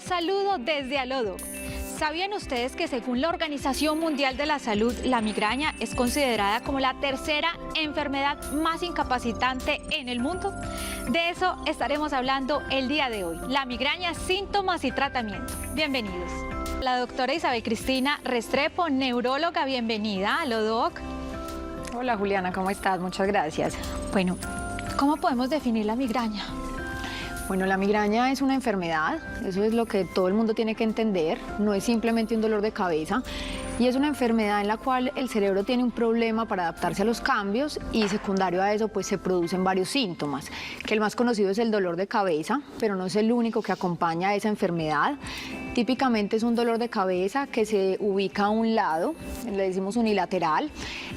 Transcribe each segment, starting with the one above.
Los saludo desde Alodoc. ¿Sabían ustedes que según la Organización Mundial de la Salud, la migraña es considerada como la tercera enfermedad más incapacitante en el mundo? De eso estaremos hablando el día de hoy. La migraña, síntomas y tratamiento. Bienvenidos. La doctora Isabel Cristina Restrepo, neuróloga, bienvenida a Alodoc. Hola Juliana, ¿cómo estás? Muchas gracias. Bueno, ¿cómo podemos definir la migraña? Bueno, la migraña es una enfermedad, eso es lo que todo el mundo tiene que entender, no es simplemente un dolor de cabeza y es una enfermedad en la cual el cerebro tiene un problema para adaptarse a los cambios y secundario a eso pues se producen varios síntomas, que el más conocido es el dolor de cabeza, pero no es el único que acompaña a esa enfermedad. Típicamente es un dolor de cabeza que se ubica a un lado, le decimos unilateral,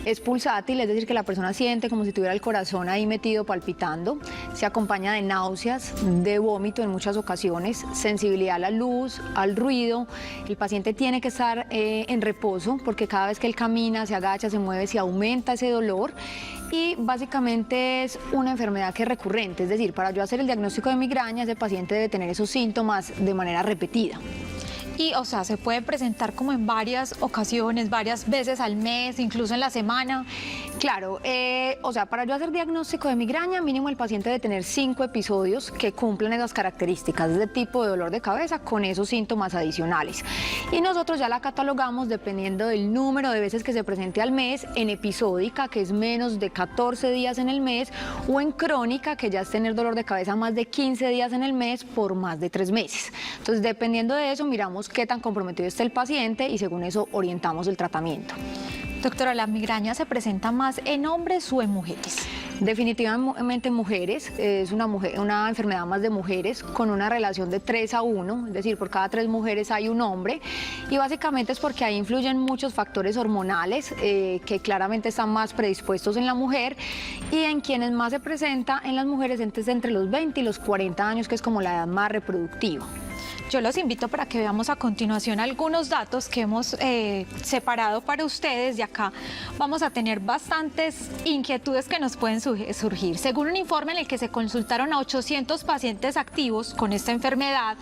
es pulsátil, es decir que la persona siente como si tuviera el corazón ahí metido palpitando, se acompaña de náuseas, de vómito en muchas ocasiones, sensibilidad a la luz, al ruido, el paciente tiene que estar en reposo porque cada vez que él camina, se agacha, se mueve, se aumenta ese dolor. Y básicamente es una enfermedad que es recurrente, es decir, para yo hacer el diagnóstico de migraña, ese paciente debe tener esos síntomas de manera repetida. Y, o sea, se puede presentar como en varias ocasiones, varias veces al mes, incluso en la semana. Claro, o sea, para yo hacer diagnóstico de migraña, mínimo el paciente debe tener 5 episodios que cumplen esas características de tipo de dolor de cabeza con esos síntomas adicionales. Y nosotros ya la catalogamos dependiendo del número de veces que se presente al mes, en episódica, que es menos de 14 días en el mes, o en crónica, que ya es tener dolor de cabeza más de 15 días en el mes por más de 3 meses. Entonces, dependiendo de eso, miramos qué tan comprometido está el paciente y según eso orientamos el tratamiento. Doctora, ¿la migraña se presenta más en hombres o en mujeres? Definitivamente en mujeres, es una enfermedad más de mujeres con una relación de 3:1, es decir, por cada 3 mujeres hay un hombre y básicamente es porque ahí influyen muchos factores hormonales que claramente están más predispuestos en la mujer y en quienes más se presenta en las mujeres entre los 20 y los 40 años, que es como la edad más reproductiva. Yo los invito para que veamos a continuación algunos datos que hemos separado para ustedes y acá vamos a tener bastantes inquietudes que nos pueden surgir. Según un informe en el que se consultaron a 800 pacientes activos con esta enfermedad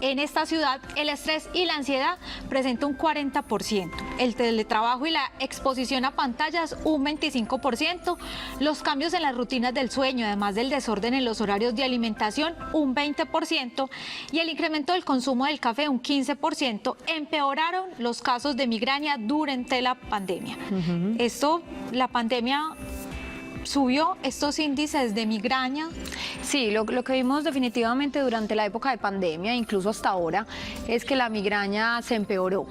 en esta ciudad, el estrés y la ansiedad presenta un 40%, el teletrabajo y la exposición a pantallas un 25%, los cambios en las rutinas del sueño, además del desorden en los horarios de alimentación, un 20% y el incremento del consumo del café un 15%, empeoraron los casos de migraña durante la pandemia. La pandemia subió estos índices de migraña. Sí, lo que vimos definitivamente durante la época de pandemia, incluso hasta ahora, es que la migraña se empeoró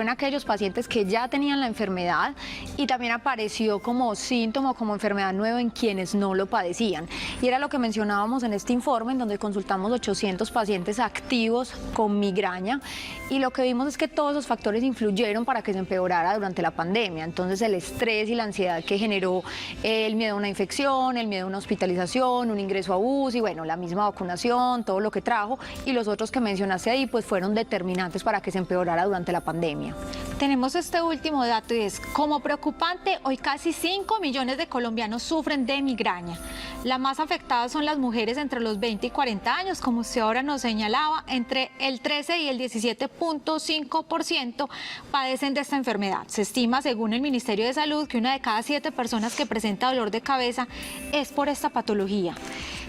en aquellos pacientes que ya tenían la enfermedad y también apareció como síntoma, como enfermedad nueva en quienes no lo padecían. Y era lo que mencionábamos en este informe, en donde consultamos 800 pacientes activos con migraña y lo que vimos es que todos esos factores influyeron para que se empeorara durante la pandemia. Entonces el estrés y la ansiedad que generó el miedo a una infección, el miedo a una hospitalización, un ingreso a UCI, bueno, la misma vacunación, todo lo que trajo y los otros que mencionaste ahí pues fueron determinantes para que se empeorara durante la pandemia. Tenemos este último dato y es como preocupante, hoy casi 5 millones de colombianos sufren de migraña. Las más afectadas son las mujeres entre los 20 y 40 años, como usted ahora nos señalaba, entre el 13 y el 17.5% padecen de esta enfermedad. Se estima, según el Ministerio de Salud, que 1 de cada 7 personas que presenta dolor de cabeza es por esta patología.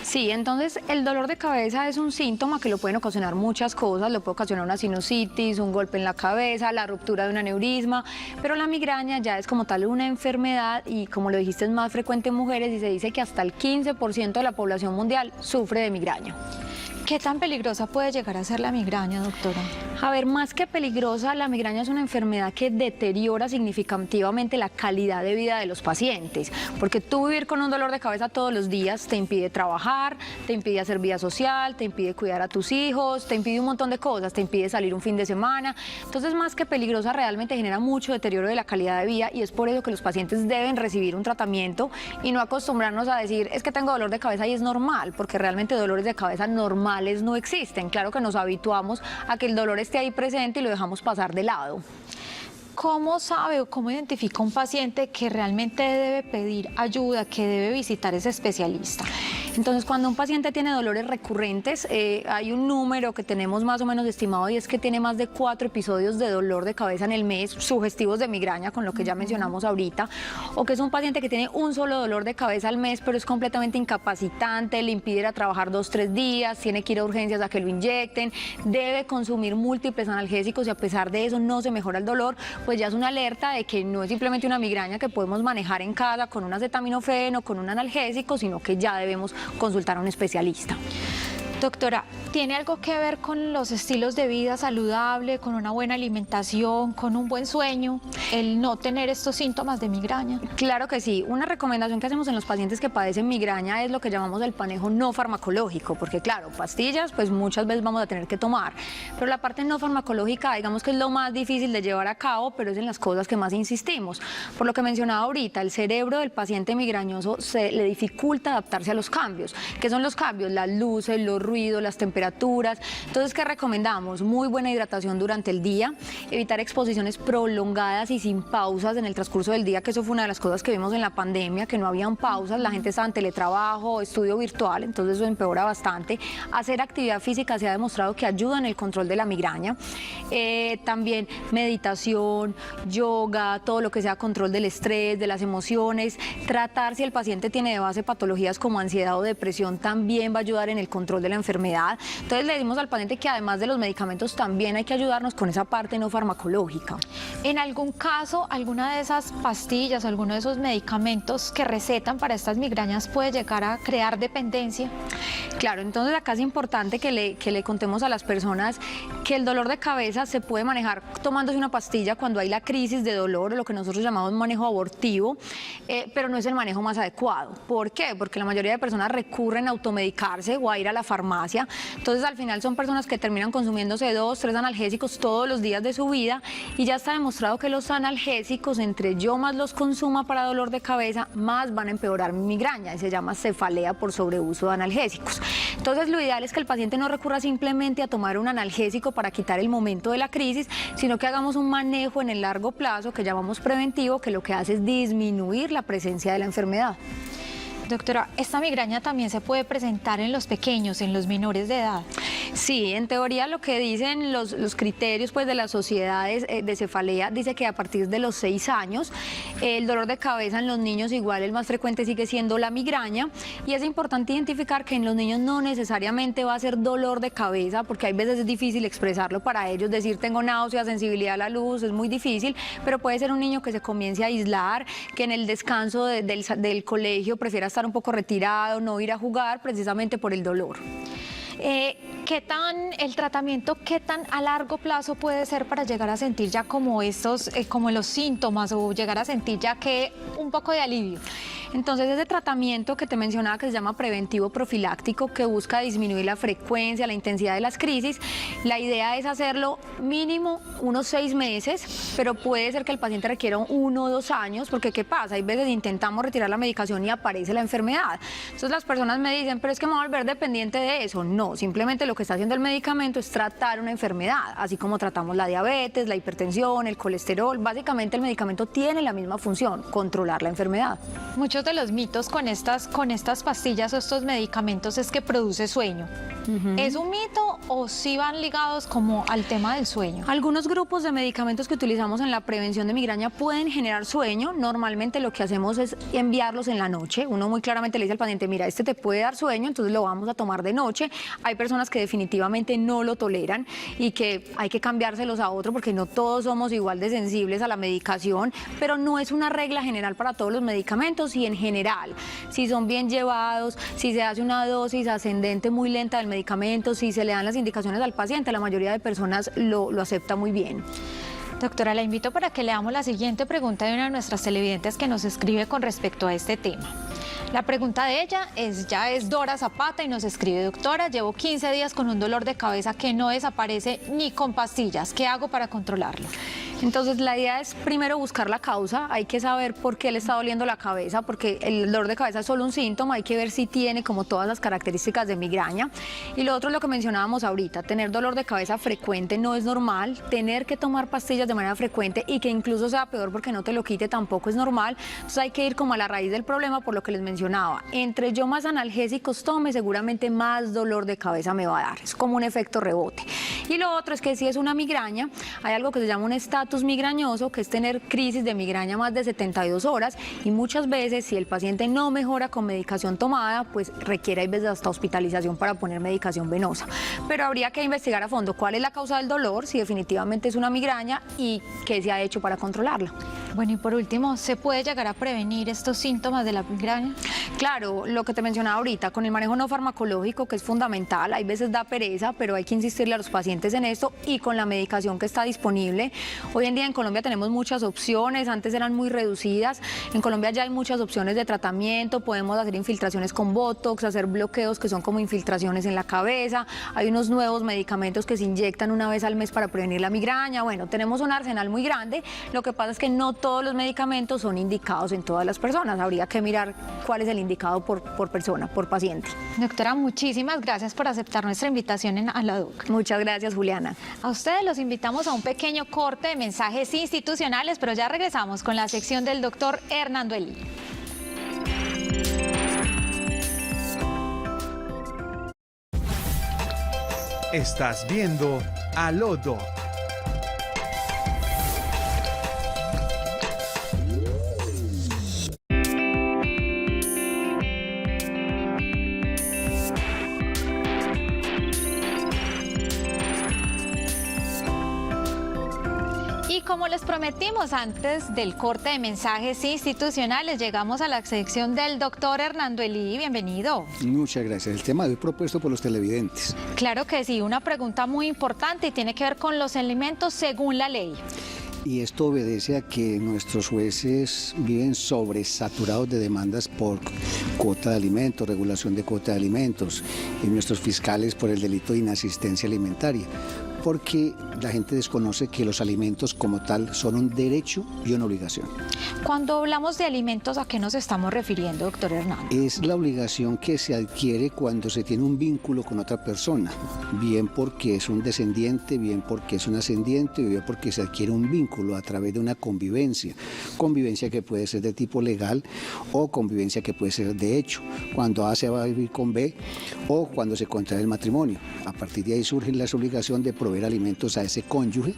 Sí, entonces el dolor de cabeza es un síntoma que lo pueden ocasionar muchas cosas, lo puede ocasionar una sinusitis, un golpe en la cabeza, la ruptura de un aneurisma, pero la migraña ya es como tal una enfermedad y como lo dijiste es más frecuente en mujeres y se dice que hasta el 15% de la población mundial sufre de migraña. ¿Qué tan peligrosa puede llegar a ser la migraña, doctora? A ver, más que peligrosa, la migraña es una enfermedad que deteriora significativamente la calidad de vida de los pacientes, porque tú vivir con un dolor de cabeza todos los días te impide trabajar, te impide hacer vida social, te impide cuidar a tus hijos, te impide un montón de cosas, te impide salir un fin de semana. Entonces, más que peligrosa, realmente genera mucho deterioro de la calidad de vida y es por eso que los pacientes deben recibir un tratamiento y no acostumbrarnos a decir, es que tengo dolor de cabeza y es normal, porque realmente dolores de cabeza normales no existen. Claro que nos habituamos a que el dolor esté ahí presente y lo dejamos pasar de lado. ¿Cómo sabe o cómo identifica un paciente que realmente debe pedir ayuda, que debe visitar ese especialista? Entonces, cuando un paciente tiene dolores recurrentes, hay un número que tenemos más o menos estimado y es que tiene más de 4 episodios de dolor de cabeza en el mes, sugestivos de migraña, con lo que ya mencionamos ahorita, o que es un paciente que tiene un solo dolor de cabeza al mes, pero es completamente incapacitante, le impide ir a trabajar 2-3 días, tiene que ir a urgencias a que lo inyecten, debe consumir múltiples analgésicos y a pesar de eso no se mejora el dolor, pues ya es una alerta de que no es simplemente una migraña que podemos manejar en casa con un acetaminofén o con un analgésico, sino que ya debemos consultar a un especialista. Doctora, ¿tiene algo que ver con los estilos de vida saludable, con una buena alimentación, con un buen sueño, el no tener estos síntomas de migraña? Claro que sí. Una recomendación que hacemos en los pacientes que padecen migraña es lo que llamamos el manejo no farmacológico, porque claro, pastillas pues muchas veces vamos a tener que tomar, pero la parte no farmacológica digamos que es lo más difícil de llevar a cabo, pero es en las cosas que más insistimos. Por lo que mencionaba ahorita, el cerebro del paciente migrañoso se le dificulta adaptarse a los cambios. ¿Qué son los cambios? Las luces, los ruido, las temperaturas. Entonces, ¿qué recomendamos? Muy buena hidratación durante el día, evitar exposiciones prolongadas y sin pausas en el transcurso del día, que eso fue una de las cosas que vimos en la pandemia, que no habían pausas, la gente estaba en teletrabajo, estudio virtual, entonces eso empeora bastante. Hacer actividad física se ha demostrado que ayuda en el control de la migraña. También meditación, yoga, todo lo que sea control del estrés, de las emociones. Tratar si el paciente tiene de base patologías como ansiedad o depresión también va a ayudar en el control de la enfermedad. Entonces le decimos al paciente que además de los medicamentos también hay que ayudarnos con esa parte no farmacológica. En algún caso, alguna de esas pastillas, alguno de esos medicamentos que recetan para estas migrañas puede llegar a crear dependencia. Claro, entonces acá es importante que le contemos a las personas que el dolor de cabeza se puede manejar tomándose una pastilla cuando hay la crisis de dolor o lo que nosotros llamamos manejo abortivo, pero no es el manejo más adecuado. ¿Por qué? Porque la mayoría de personas recurren a automedicarse o a ir a la farmacia. Entonces al final son personas que terminan consumiéndose 2-3 analgésicos todos los días de su vida y ya está demostrado que los analgésicos, entre yo más los consuma para dolor de cabeza, más van a empeorar mi migraña y se llama cefalea por sobreuso de analgésicos. Entonces lo ideal es que el paciente no recurra simplemente a tomar un analgésico para quitar el momento de la crisis, sino que hagamos un manejo en el largo plazo que llamamos preventivo, que lo que hace es disminuir la presencia de la enfermedad. Doctora, ¿esta migraña también se puede presentar en los pequeños, en los menores de edad? Sí, en teoría lo que dicen los criterios pues, de las sociedades de cefalea, dice que a partir de los 6 años el dolor de cabeza en los niños igual el más frecuente sigue siendo la migraña y es importante identificar que en los niños no necesariamente va a ser dolor de cabeza porque hay veces es difícil expresarlo para ellos, decir tengo náusea, sensibilidad a la luz, es muy difícil, pero puede ser un niño que se comience a aislar, que en el descanso del colegio prefiera estar un poco retirado, no ir a jugar precisamente por el dolor. ¿Qué tan el tratamiento, qué tan a largo plazo puede ser para llegar a sentir ya como estos, como los síntomas o llegar a sentir ya que un poco de alivio? Entonces ese tratamiento que te mencionaba que se llama preventivo profiláctico que busca disminuir la frecuencia, la intensidad de las crisis, la idea es hacerlo mínimo unos 6 meses, pero puede ser que el paciente requiera 1 o 2 años porque ¿qué pasa? Hay veces intentamos retirar la medicación y aparece la enfermedad. Entonces las personas me dicen, pero es que me voy a volver dependiente de eso. No, simplemente lo que está haciendo el medicamento es tratar una enfermedad, así como tratamos la diabetes, la hipertensión, el colesterol. Básicamente el medicamento tiene la misma función, controlar la enfermedad. Muchos de los mitos con estas pastillas o estos medicamentos es que produce sueño. ¿Es un mito o sí van ligados como al tema del sueño? Algunos grupos de medicamentos que utilizamos en la prevención de migraña pueden generar sueño. Normalmente lo que hacemos es enviarlos en la noche. Uno muy claramente le dice al paciente, mira, este te puede dar sueño, entonces lo vamos a tomar de noche. Hay personas que definitivamente no lo toleran y que hay que cambiárselos a otro porque no todos somos igual de sensibles a la medicación, pero no es una regla general para todos los medicamentos y en general, si son bien llevados, si se hace una dosis ascendente muy lenta del medicamento, si se le dan las indicaciones al paciente, la mayoría de personas lo acepta muy bien. Doctora, la invito para que leamos la siguiente pregunta de una de nuestras televidentes que nos escribe con respecto a este tema. La pregunta de ella es Dora Zapata y nos escribe, doctora, llevo 15 días con un dolor de cabeza que no desaparece ni con pastillas. ¿Qué hago para controlarlo? Entonces la idea es primero buscar la causa, hay que saber por qué le está doliendo la cabeza, porque el dolor de cabeza es solo un síntoma, hay que ver si tiene como todas las características de migraña. Y lo otro es lo que mencionábamos ahorita, tener dolor de cabeza frecuente no es normal, tener que tomar pastillas de manera frecuente y que incluso sea peor porque no te lo quite tampoco es normal. Entonces hay que ir como a la raíz del problema, por lo que les mencionaba. Entre yo más analgésicos tome, seguramente más dolor de cabeza me va a dar, es como un efecto rebote. Y lo otro es que si es una migraña, hay algo que se llama un estatus migrañoso, que es tener crisis de migraña más de 72 horas y muchas veces si el paciente no mejora con medicación tomada, pues requiere a veces hasta hospitalización para poner medicación venosa. Pero habría que investigar a fondo cuál es la causa del dolor, si definitivamente es una migraña y qué se ha hecho para controlarla. Bueno, y por último, ¿se puede llegar a prevenir estos síntomas de la migraña? Claro, lo que te mencionaba ahorita, con el manejo no farmacológico, que es fundamental, hay veces da pereza, pero hay que insistirle a los pacientes en esto, y con la medicación que está disponible. Hoy en día en Colombia tenemos muchas opciones, antes eran muy reducidas, en Colombia ya hay muchas opciones de tratamiento, podemos hacer infiltraciones con Botox, hacer bloqueos que son como infiltraciones en la cabeza, hay unos nuevos medicamentos que se inyectan una vez al mes para prevenir la migraña. Bueno, tenemos un arsenal muy grande, lo que pasa es que no todos los medicamentos son indicados en todas las personas, habría que mirar cuál es el indicado por persona, por paciente. Doctora, muchísimas gracias por aceptar nuestra invitación en AlaDoc. Muchas gracias, Juliana. A ustedes los invitamos a un pequeño corte de mensajes institucionales, pero ya regresamos con la sección del doctor Hernando Elí. Estás viendo AlaDoc. Como les prometimos antes del corte de mensajes institucionales, llegamos a la sección del doctor Hernando Elí. Bienvenido. Muchas gracias. El tema de hoy propuesto por los televidentes. Claro que sí, una pregunta muy importante y tiene que ver con los alimentos según la ley. Y esto obedece a que nuestros jueces viven sobresaturados de demandas por cuota de alimentos, regulación de cuota de alimentos, y nuestros fiscales por el delito de inasistencia alimentaria, porque la gente desconoce que los alimentos como tal son un derecho y una obligación. Cuando hablamos de alimentos, ¿a qué nos estamos refiriendo, doctor Hernando? Es la obligación que se adquiere cuando se tiene un vínculo con otra persona, bien porque es un descendiente, bien porque es un ascendiente, bien porque se adquiere un vínculo a través de una convivencia que puede ser de tipo legal o convivencia que puede ser de hecho, cuando A se va a vivir con B o cuando se contrae el matrimonio. A partir de ahí surge la obligación de proveer alimentos a ese cónyuge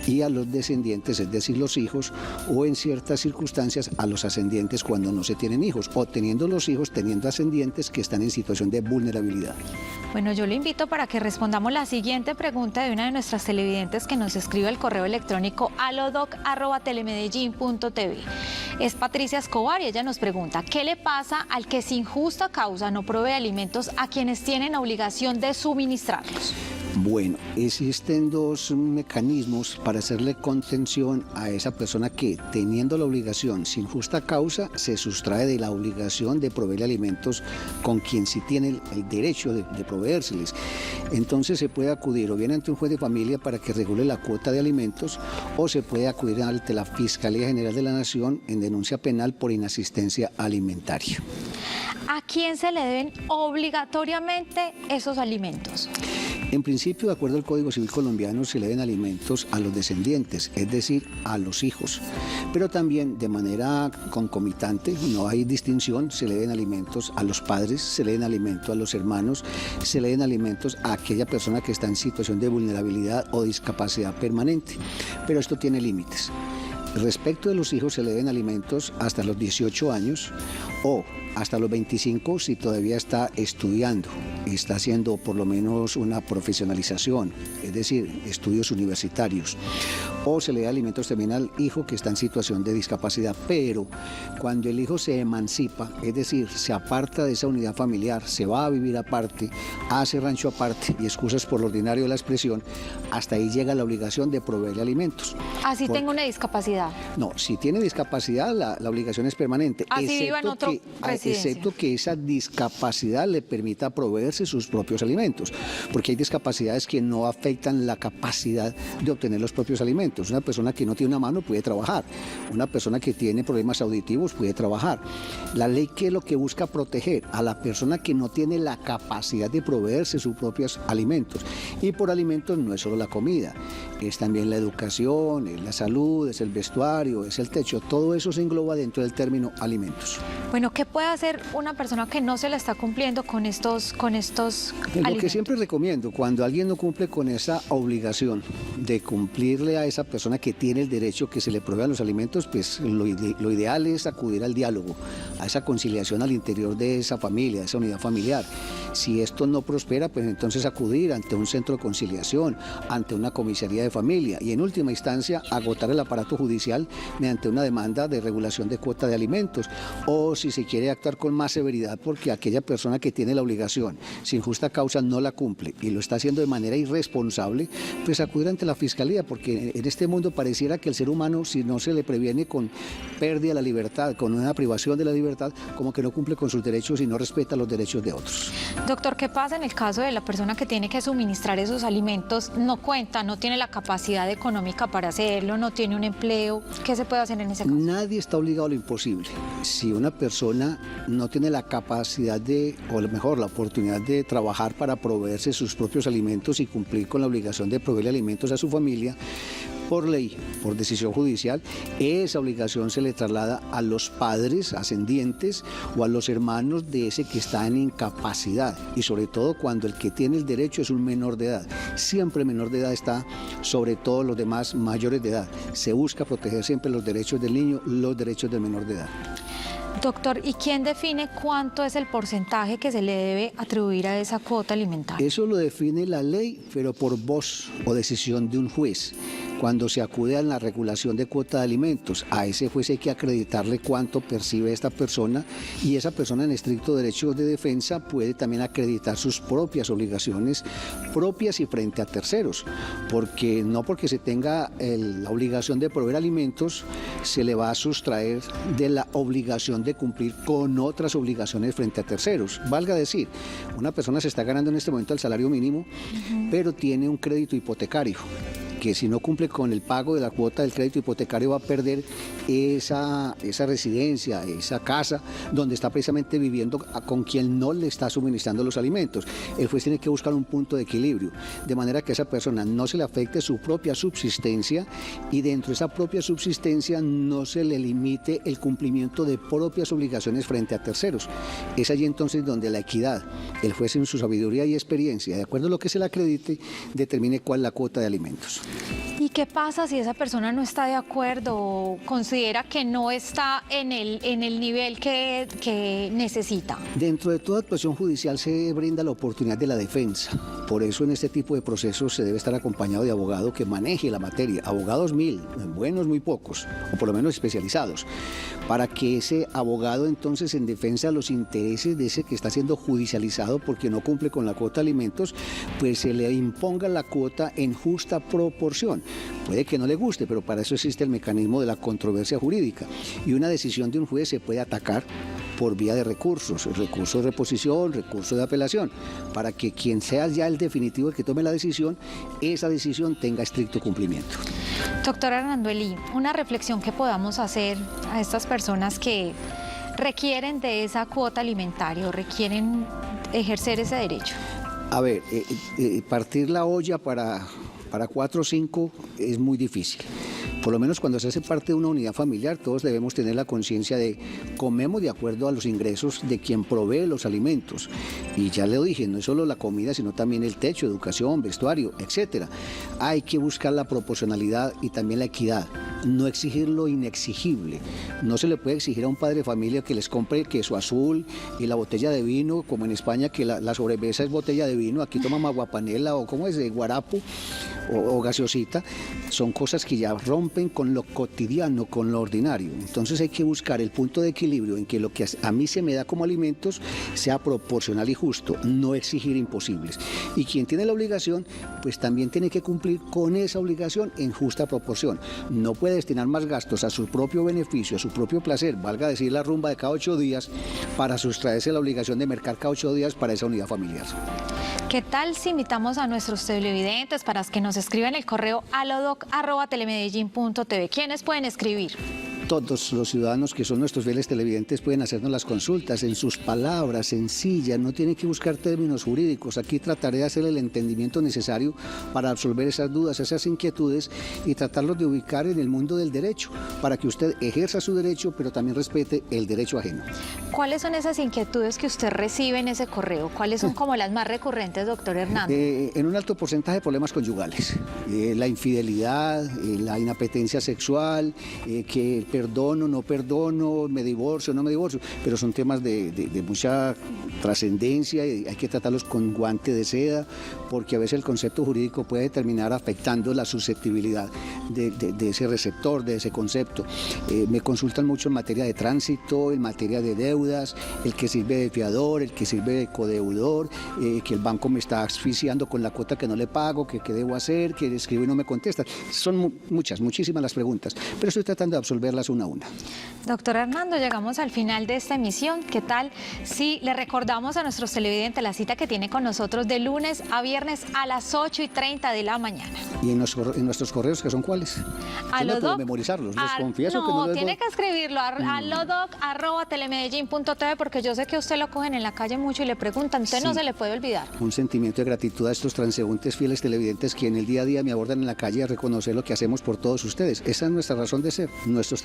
y a los descendientes, es decir, los hijos, o en ciertas circunstancias a los ascendientes cuando no se tienen hijos, o teniendo los hijos, teniendo ascendientes que están en situación de vulnerabilidad. Bueno, yo le invito para que respondamos la siguiente pregunta de una de nuestras televidentes que nos escribe al correo electrónico aladoc@telemedellin.tv. Es Patricia Escobar y ella nos pregunta, ¿qué le pasa al que sin justa causa no provee alimentos a quienes tienen obligación de suministrarlos? Bueno, existen dos mecanismos para hacerle contención a esa persona que, teniendo la obligación sin justa causa, se sustrae de la obligación de proveer alimentos con quien sí tiene el derecho de proveérseles. Entonces se puede acudir o bien ante un juez de familia para que regule la cuota de alimentos, o se puede acudir ante la Fiscalía General de la Nación en denuncia penal por inasistencia alimentaria. ¿A quién se le deben obligatoriamente esos alimentos? En principio, de acuerdo al Código Civil colombiano, se le deben alimentos a los descendientes, es decir, a los hijos. Pero también de manera concomitante, no hay distinción, se le deben alimentos a los padres, se le deben alimentos a los hermanos, se le deben alimentos a aquella persona que está en situación de vulnerabilidad o discapacidad permanente. Pero esto tiene límites. Respecto de los hijos, se le deben alimentos hasta los 18 años o hasta los 25 si todavía está estudiando, está haciendo por lo menos una profesionalización, es decir, estudios universitarios. O se le da alimentos también al hijo que está en situación de discapacidad, pero cuando el hijo se emancipa, es decir, se aparta de esa unidad familiar, se va a vivir aparte, hace rancho aparte y excusas por lo ordinario de la expresión, hasta ahí llega la obligación de proveerle alimentos. Así tengo una discapacidad. No, si tiene discapacidad, la obligación es permanente. Así viva en otro residencia. que esa discapacidad le permita proveerse sus propios alimentos, porque hay discapacidades que no afectan la capacidad de obtener los propios alimentos. Una persona que no tiene una mano puede trabajar, una persona que tiene problemas auditivos puede trabajar. La ley, ¿qué es lo que busca? Proteger a la persona que no tiene la capacidad de proveerse sus propios alimentos. Y por alimentos no es solo la comida, es también la educación, es la salud, es el vestuario, es el techo. Todo eso se engloba dentro del término alimentos. Bueno, ¿qué puede hacer una persona que no se le está cumpliendo con estos Lo alimentos? que siempre recomiendo, cuando alguien no cumple con esa obligación de cumplirle a esa persona que tiene el derecho que se le provean los alimentos, pues lo ideal es acudir al diálogo, a esa conciliación al interior de esa familia, de esa unidad familiar. Si esto no prospera, pues entonces acudir ante un centro de conciliación, ante una comisaría de familia y en última instancia agotar el aparato judicial mediante una demanda de regulación de cuota de alimentos, o si se quiere actuar con más severidad porque aquella persona que tiene la obligación sin justa causa no la cumple y lo está haciendo de manera irresponsable, pues acudir ante la fiscalía, porque en este mundo pareciera que el ser humano, si no se le previene con pérdida de la libertad, con una privación de la libertad, como que no cumple con sus derechos y no respeta los derechos de otros. Doctor, ¿qué pasa en el caso de la persona que tiene que suministrar esos alimentos? No cuenta, no tiene la capacidad económica para hacerlo, no tiene un empleo. ¿Qué se puede hacer en ese caso? Nadie está obligado a lo imposible. Si una persona no tiene la capacidad de, o a lo mejor la oportunidad de trabajar para proveerse sus propios alimentos y cumplir con la obligación de proveer alimentos a su familia, por ley, por decisión judicial, esa obligación se le traslada a los padres ascendientes o a los hermanos de ese que está en incapacidad, y sobre todo cuando el que tiene el derecho es un menor de edad. Siempre el menor de edad está sobre todos los demás mayores de edad. Se busca proteger siempre los derechos del niño, los derechos del menor de edad. Doctor, ¿y quién define cuánto es el porcentaje que se le debe atribuir a esa cuota alimentaria? Eso lo define la ley, pero por voz o decisión de un juez. Cuando se acude a la regulación de cuota de alimentos, a ese juez hay que acreditarle cuánto percibe esta persona, y esa persona en estricto derecho de defensa puede también acreditar sus propias obligaciones propias y frente a terceros, porque no porque se tenga la obligación de proveer alimentos se le va a sustraer de la obligación de cumplir con otras obligaciones frente a terceros. Valga decir, una persona se está ganando en este momento el salario mínimo, pero tiene un crédito hipotecario, que si no cumple con el pago de la cuota del crédito hipotecario va a perder esa residencia, esa casa donde está precisamente viviendo con quien no le está suministrando los alimentos. El juez tiene que buscar un punto de equilibrio, de manera que a esa persona no se le afecte su propia subsistencia y dentro de esa propia subsistencia no se le limite el cumplimiento de propias obligaciones frente a terceros. Es allí entonces donde la equidad, el juez en su sabiduría y experiencia, de acuerdo a lo que se le acredite, determine cuál es la cuota de alimentos. ¿Y qué pasa si esa persona no está de acuerdo o considera que no está en el nivel que necesita? Dentro de toda actuación judicial se brinda la oportunidad de la defensa. Por eso en este tipo de procesos se debe estar acompañado de abogado que maneje la materia. Abogados 1000, buenos muy pocos, o por lo menos especializados, para que ese abogado entonces en defensa de los intereses de ese que está siendo judicializado porque no cumple con la cuota de alimentos, pues se le imponga la cuota en justa proporción. Puede que no le guste, pero para eso existe el mecanismo de la controversia jurídica, y una decisión de un juez se puede atacar por vía de recursos, recurso de reposición, recurso de apelación, para que quien sea ya el definitivo el que tome la decisión, esa decisión tenga estricto cumplimiento. Doctora Hernando-Eli, una reflexión que podamos hacer a estas personas que requieren de esa cuota alimentaria o requieren ejercer ese derecho. A ver, partir la olla para 4 o 5 es muy difícil. Por lo menos cuando se hace parte de una unidad familiar, todos debemos tener la conciencia de comemos de acuerdo a los ingresos de quien provee los alimentos. Y ya le dije, no es solo la comida, sino también el techo, educación, vestuario, etc. Hay que buscar la proporcionalidad y también la equidad. No exigir lo inexigible. No se le puede exigir a un padre de familia que les compre el queso azul y la botella de vino, como en España, que la sobremesa es botella de vino, aquí toma aguapanela o como es de guarapo o gaseosita. Son cosas que ya rompen con lo cotidiano, con lo ordinario. Entonces hay que buscar el punto de equilibrio en que lo que a mí se me da como alimentos sea proporcional y justo, no exigir imposibles. Y quien tiene la obligación, pues también tiene que cumplir con esa obligación en justa proporción. No puede puede destinar más gastos a su propio beneficio, a su propio placer, valga decir la rumba de cada 8 días, para sustraerse la obligación de mercar cada 8 días para esa unidad familiar. ¿Qué tal si invitamos a nuestros televidentes para que nos escriban el correo alodoc@telemedellin.tv? ¿Quiénes pueden escribir? Todos los ciudadanos que son nuestros fieles televidentes pueden hacernos las consultas en sus palabras sencillas, no tienen que buscar términos jurídicos. Aquí trataré de hacer el entendimiento necesario para absolver esas dudas, esas inquietudes y tratarlos de ubicar en el mundo del derecho, para que usted ejerza su derecho, pero también respete el derecho ajeno. ¿Cuáles son esas inquietudes que usted recibe en ese correo? ¿Cuáles son como las más recurrentes, doctor Hernández? En un alto porcentaje de problemas conyugales, la infidelidad, la inapetencia sexual, que perdono, no perdono, me divorcio, no me divorcio, pero son temas de mucha trascendencia y hay que tratarlos con guante de seda, porque a veces el concepto jurídico puede terminar afectando la susceptibilidad de ese receptor, de ese concepto. Me consultan mucho en materia de tránsito, en materia de deudas, el que sirve de fiador, el que sirve de codeudor, que el banco me está asfixiando con la cuota que no le pago, que qué debo hacer, que le escribo y no me contesta. Son muchísimas las preguntas, pero estoy tratando de absolverlas una a una. Doctor Hernando, llegamos al final de esta emisión. ¿Qué tal si le recordamos a nuestros televidentes la cita que tiene con nosotros de lunes a viernes a las 8:30 de la mañana? ¿Y en nuestros correos que son cuáles? Yo no puedo memorizarlos, les confieso que no les tiene doy. que escribirlo a alodoc@telemedellin.tv, porque yo sé que usted lo cogen en la calle mucho y le preguntan, entonces no se le puede olvidar. Un sentimiento de gratitud a estos transeúntes fieles televidentes que en el día a día me abordan en la calle a reconocer lo que hacemos por todos ustedes. Esa es nuestra razón de ser, nuestros